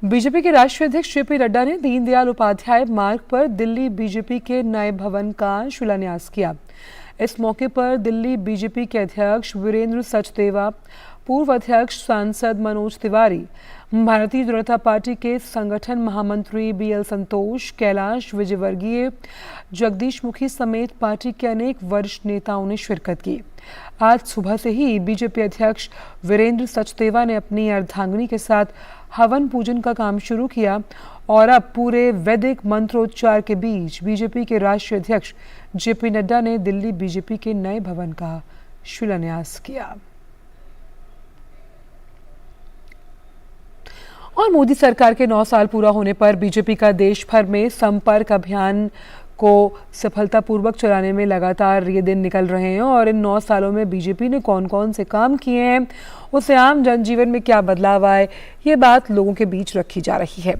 BJP के राष्ट्रीय अध्यक्ष जेपी नड्डा ने दीनदयाल उपाध्याय मार्ग पर दिल्ली बीजेपी के नए भवन का शिलान्यास किया। इस मौके पर दिल्ली बीजेपी के अध्यक्ष वीरेंद्र सचदेवा, पूर्व अध्यक्ष सांसद मनोज तिवारी, भारतीय जनता पार्टी के संगठन महामंत्री बीएल संतोष, कैलाश विजयवर्गीय, जगदीश मुखी समेत पार्टी के अनेक वरिष्ठ नेताओं ने शिरकत की। आज सुबह से ही बीजेपी अध्यक्ष वीरेंद्र सचदेवा ने अपनी अर्धांगिनी के साथ हवन पूजन का काम शुरू किया और अब पूरे वैदिक मंत्रोच्चार के बीच बीजेपी के राष्ट्रीय अध्यक्ष जेपी नड्डा ने दिल्ली बीजेपी के नए भवन का शिलान्यास किया। और मोदी सरकार के 9 साल पूरा होने पर बीजेपी का देश भर में संपर्क अभियान को सफलतापूर्वक चलाने में लगातार ये दिन निकल रहे हैं और इन 9 सालों में बीजेपी ने कौन कौन से काम किए हैं, उससे आम जनजीवन में क्या बदलाव आए, ये बात लोगों के बीच रखी जा रही है।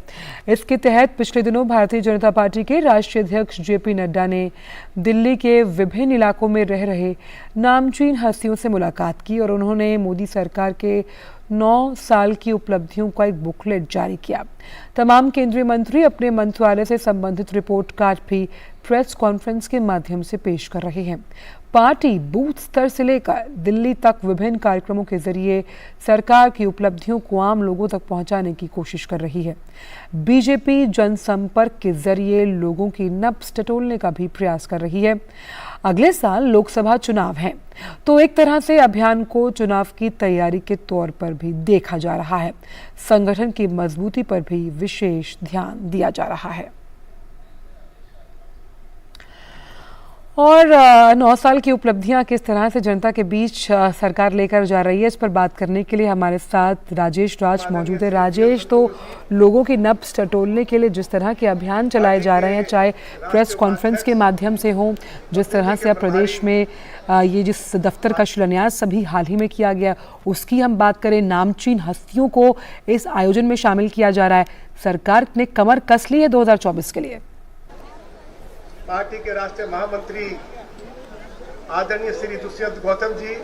इसके तहत पिछले दिनों भारतीय जनता पार्टी के राष्ट्रीय अध्यक्ष जेपी नड्डा ने दिल्ली के विभिन्न इलाकों में रह रहे नामचीन हस्तियों से मुलाकात की और उन्होंने मोदी सरकार के 9 साल की उपलब्धियों का एक बुकलेट जारी किया। तमाम केंद्रीय मंत्री अपने मंत्रालय से संबंधित रिपोर्ट कार्ड भी प्रेस कॉन्फ्रेंस के माध्यम से पेश कर रहे हैं। पार्टी बूथ स्तर से लेकर दिल्ली तक विभिन्न कार्यक्रमों के जरिए सरकार की उपलब्धियों को आम लोगों तक पहुंचाने की कोशिश कर रही है। बीजेपी जनसंपर्क के जरिए लोगों की नब्ज टटोलने का भी प्रयास कर रही है। अगले साल लोकसभा चुनाव है, तो एक तरह से अभियान को चुनाव की तैयारी के तौर पर भी देखा जा रहा है। संगठन की मजबूती पर भी विशेष ध्यान दिया जा रहा है। और 9 साल की उपलब्धियां किस तरह से जनता के बीच सरकार लेकर जा रही है, इस पर बात करने के लिए हमारे साथ राजेश राज मौजूद है। राजेश, तो लोगों की नब्ज टटोलने के लिए जिस तरह के अभियान चलाए जा रहे हैं, चाहे प्रेस कॉन्फ्रेंस के माध्यम से हो, जिस तरह से अब प्रदेश में ये जिस दफ्तर का शिलान्यास अभी हाल ही में किया गया, उसकी हम बात करें, नामचीन हस्तियों को इस आयोजन में शामिल किया जा रहा है। सरकार ने कमर कस ली है 2024 के लिए। पार्टी के राष्ट्रीय महामंत्री आदरणीय श्री दुष्यंत गौतम जी,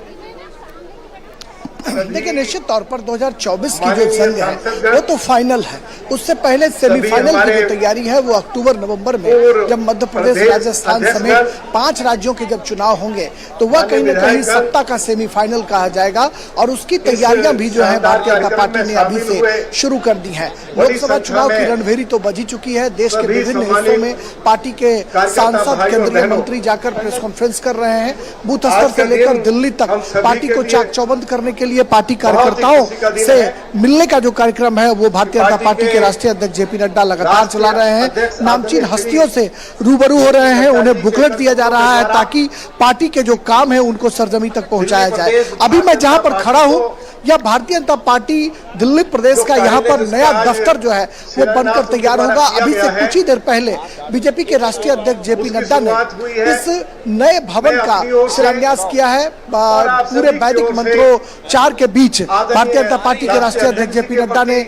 देखिए निश्चित तौर पर 2024 की जो जंग है वो तो फाइनल है। उससे पहले सेमीफाइनल की जो तैयारी है वो अक्टूबर-नवंबर में, जब मध्य प्रदेश, राजस्थान समेत 5 राज्यों के जब चुनाव होंगे तो वह कहीं न कहीं सत्ता का सेमीफाइनल कहा जाएगा और उसकी तैयारियां भी जो है भारतीय जनता पार्टी ने अभी से शुरू कर दी है। लोकसभा चुनाव की रणभेरी तो बजी चुकी है। देश के विभिन्न हिस्सों में पार्टी के सांसद, केंद्रीय मंत्री जाकर प्रेस कॉन्फ्रेंस कर रहे हैं। बूथ स्तर से लेकर दिल्ली तक पार्टी को चाक चौबंद करने के लिए पार्टी कार्यकर्ताओं से मिलने का जो कार्यक्रम है वो भारतीय जनता पार्टी के राष्ट्रीय अध्यक्ष जेपी नड्डा लगातार चला रहे हैं। नामचीन हस्तियों से रूबरू हो रहे हैं, उन्हें बुकलेट दिया जा रहा है ताकि पार्टी के जो काम है उनको सरजमी तक पहुंचाया जाए। अभी मैं जहां पर खड़ा हूं, यह भारतीय जनता पार्टी दिल्ली प्रदेश का यहाँ पर नया दफ्तर जो है वो बनकर तैयार होगा। अभी से कुछ ही देर पहले बीजेपी के राष्ट्रीय अध्यक्ष जेपी नड्डा ने इस नए भवन का शिलान्यास किया है। पूरे वैदिक मंत्रोच्चार के बीच भारतीय जनता पार्टी के राष्ट्रीय अध्यक्ष जेपी नड्डा ने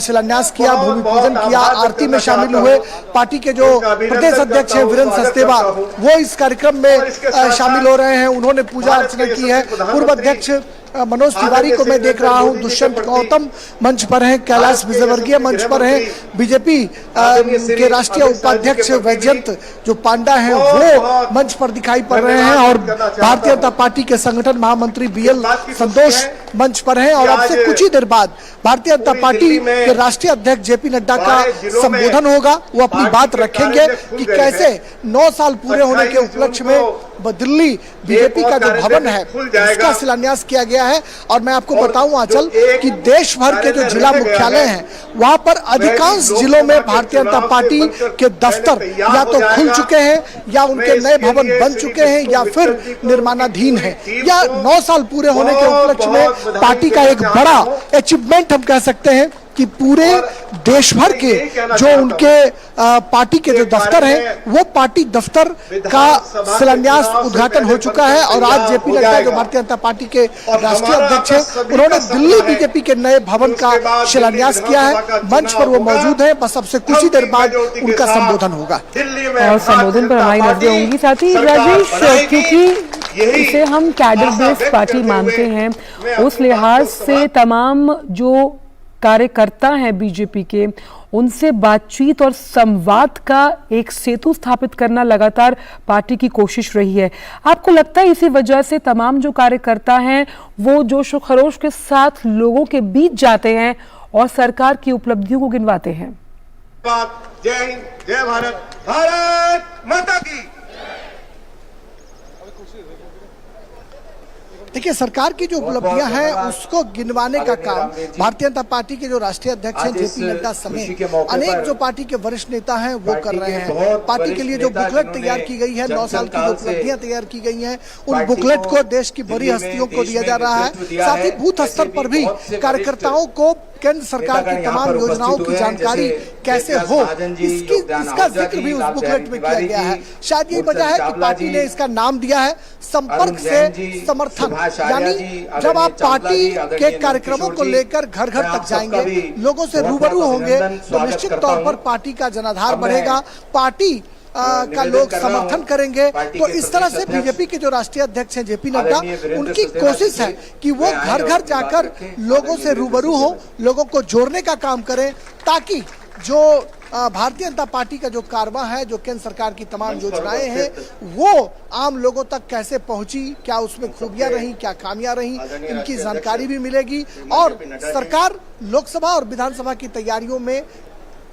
शिलान्यास किया, भूमि पूजन किया, आरती में शामिल हुए। पार्टी के जो प्रदेश अध्यक्ष है वीरेंद्र सचदेवा, वो इस कार्यक्रम में शामिल हो रहे हैं। उन्होंने पूजा अर्चना की है। पूर्व अध्यक्ष मनोज तिवारी को मैं देख रहा हूं, दुष्यंत गौतम मंच पर हैं, कैलाश विजयवर्गीय मंच पर हैं, बीजेपी के राष्ट्रीय उपाध्यक्ष वैजयंत जो पांडा हैं वो मंच पर दिखाई पड़ रहे हैं और भारतीय जनता पार्टी के संगठन महामंत्री बीएल संतोष मंच पर हैं। और अब से कुछ ही देर बाद भारतीय जनता पार्टी के राष्ट्रीय अध्यक्ष जेपी नड्डा का संबोधन होगा। वो अपनी बात रखेंगे कि कैसे 9 साल पूरे होने के उपलक्ष्य में दिल्ली बीजेपी का जो भवन है इसका शिलान्यास किया गया है। और मैं आपको बताऊं आंचल कि देश भर के जो जिला मुख्यालय हैं वहां पर अधिकांश जिलों में भारतीय जनता पार्टी के दफ्तर या तो खुल चुके हैं या उनके नए भवन बन चुके हैं या फिर निर्माणाधीन है। या 9 साल पूरे होने के उपलक्ष्य में पार्टी का एक बड़ा अचीवमेंट हम कह सकते हैं कि पूरे देश भर के जो उनके पार्टी के जो दफ्तर हैं वो पार्टी दफ्तर का शिलान्यास उद्घाटन हो चुका है। और आज जेपी नड्डा जो भारतीय जनता पार्टी के राष्ट्रीय अध्यक्ष हैं उन्होंने दिल्ली बीजेपी के नए भवन का शिलान्यास किया है। मंच पर वो मौजूद है, बस अब से कुछ ही देर बाद उनका संबोधन होगा और संबोधन पर हमारी नजरें होंगी। साथ ही राजेश, क्योंकि इसे हम कैडर बेस्ड पार्टी मानते हैं, उस लिहाज से तमाम जो कार्यकर्ता हैं बीजेपी के, उनसे बातचीत और संवाद का एक सेतु स्थापित करना लगातार पार्टी की कोशिश रही है। आपको लगता है इसी वजह से तमाम जो कार्यकर्ता हैं वो जोश और खरोश के साथ लोगों के बीच जाते हैं और सरकार की उपलब्धियों को गिनवाते हैं? जय हिंद, जय भारत, भारत माता की। देखिए, सरकार की जो उपलब्धियां हैं उसको गिनवाने का काम भारतीय जनता पार्टी के जो राष्ट्रीय अध्यक्ष हैं जेपी नड्डा समेत अनेक जो पार्टी के वरिष्ठ नेता हैं वो कर रहे हैं। पार्टी के लिए जो बुकलेट तैयार की गई है, 9 साल की जो उपलब्धियां तैयार की गई हैं, उन बुकलेट को देश की बड़ी हस्तियों को दिया जा रहा है। साथ ही बूथ स्तर पर भी कार्यकर्ताओं को केंद्र सरकार की तमाम योजनाओं की जानकारी कैसे हो इसका जिक्र भी उस बुकलेट में किया गया है। शायद यही वजह है कि पार्टी ने इसका नाम दिया है संपर्क से समर्थन। यानी जब आप पार्टी के कार्यक्रमों को लेकर घर घर तक जाएंगे, लोगों से रूबरू होंगे, तो निश्चित तौर पर पार्टी का जनाधार बढ़ेगा, पार्टी का लोग समर्थन करेंगे। तो इस तरह से बीजेपी के जो राष्ट्रीय अध्यक्ष हैं जेपी नड्डा, उनकी कोशिश है कि वो घर घर जाकर लोगों से रूबरू हो, लोगों को जोड़ने का काम करें, ताकि जो भारतीय जनता पार्टी का जो कारवां है, जो केंद्र सरकार की तमाम योजनाएं हैं, वो आम लोगों तक कैसे पहुंची, क्या उसमें खूबियां रही, क्या खामियां रही, इनकी जानकारी भी मिलेगी। और सरकार लोकसभा और विधानसभा की तैयारियों में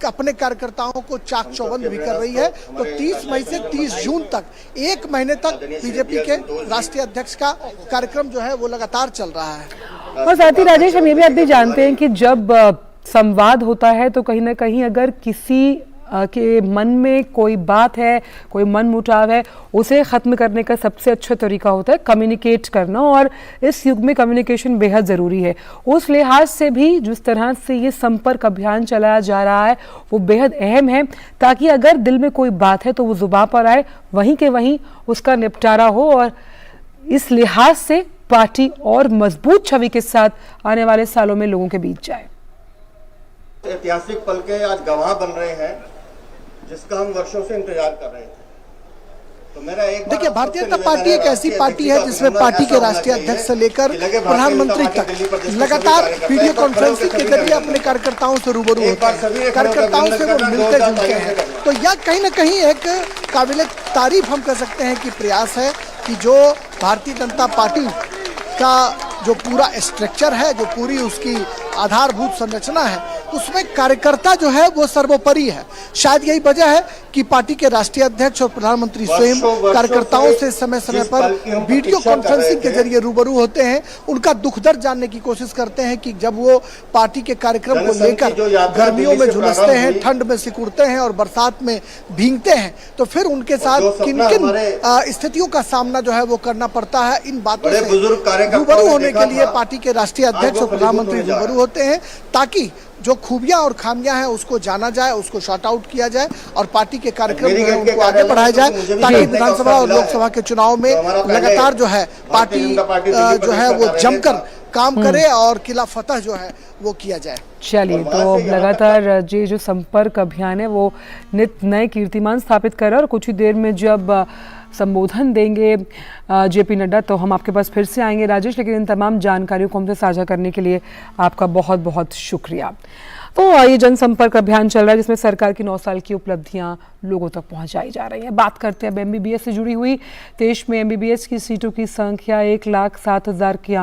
अपने कार्यकर्ताओं को चाक चौबंद भी कर रही है। तो 30 मई से 30 जून तक 1 महीने तक बीजेपी के राष्ट्रीय अध्यक्ष का कार्यक्रम जो है वो लगातार चल रहा है। और साथ ही राजेश, हम ये भी जानते हैं कि जब संवाद होता है तो कहीं ना कहीं अगर किसी के मन में कोई बात है, कोई मन मुटाव है, उसे ख़त्म करने का सबसे अच्छा तरीका होता है कम्युनिकेट करना, और इस युग में कम्युनिकेशन बेहद ज़रूरी है। उस लिहाज से भी जिस तरह से ये संपर्क अभियान चलाया जा रहा है वो बेहद अहम है, ताकि अगर दिल में कोई बात है तो वो जुबान पर आए, वहीं के वहीं उसका निपटारा हो, और इस लिहाज से पार्टी और मजबूत छवि के साथ आने वाले सालों में लोगों के बीच जाए। ऐतिहासिक पल के आज गवाह बन रहे हैं, जिसका हम वर्षों से इंतजार कर रहे थे। तो मेरा एक देखिए, भारतीय जनता पार्टी एक ऐसी पार्टी है जिसमें पार्टी के राष्ट्रीय अध्यक्ष से लेकर प्रधानमंत्री तक लगातार वीडियो कॉन्फ्रेंसिंग के जरिए अपने कार्यकर्ताओं से रूबरू होते हैं, कार्यकर्ताओं से वो मिलते जुलते हैं। तो यह कहीं न कहीं एक काबिल तारीफ हम कह सकते हैं कि प्रयास है कि जो भारतीय जनता पार्टी का जो पूरा स्ट्रक्चर है, जो पूरी उसकी आधारभूत संरचना है, उसमें कार्यकर्ता जो है वो सर्वोपरि है। शायद यही वजह है कि पार्टी के राष्ट्रीय अध्यक्ष और प्रधानमंत्री स्वयं कार्यकर्ताओं से समय समय पर वीडियो कॉन्फ्रेंसिंग के जरिए रूबरू होते हैं, उनका दुख दर्द जानने की कोशिश करते हैं कि जब वो पार्टी के कार्यक्रम को लेकर गर्मियों में झुलसते हैं, ठंड में सिकुड़ते हैं और बरसात में भीगते हैं, तो फिर उनके साथ किन किन स्थितियों का सामना जो है वो करना पड़ता है। इन बातों से रूबरू होने के लिए पार्टी के राष्ट्रीय अध्यक्ष और प्रधानमंत्री रूबरू होते हैं, ताकि जो खूबियां और खामियां हैं उसको जाना जाए, उसको शॉर्ट आउट किया जाए और पार्टी के कार्यक्रम जो है उनको आगे बढ़ाया जाए, ताकि विधानसभा और लोकसभा के चुनाव में लगातार जो है पार्टी जो है वो जमकर काम करे और किला फतह जो है वो किया जाए। चलिए, तो लगातार ये जो संपर्क अभियान है वो नित नए कीर्तिमान स्थापित कर रहा है, और कुछ ही देर में जब संबोधन देंगे जेपी नड्डा तो हम आपके पास फिर से आएंगे राजेश, लेकिन इन तमाम जानकारियों को हमसे साझा करने के लिए आपका बहुत बहुत शुक्रिया। तो ये जनसंपर्क अभियान चल रहा है जिसमें सरकार की 9 साल की उपलब्धियां लोगों तक पहुंचाई जा रही हैं। बात करते हैं अब MBBS से जुड़ी हुई। देश में MBBS की सीटों की संख्या 1,07,000 की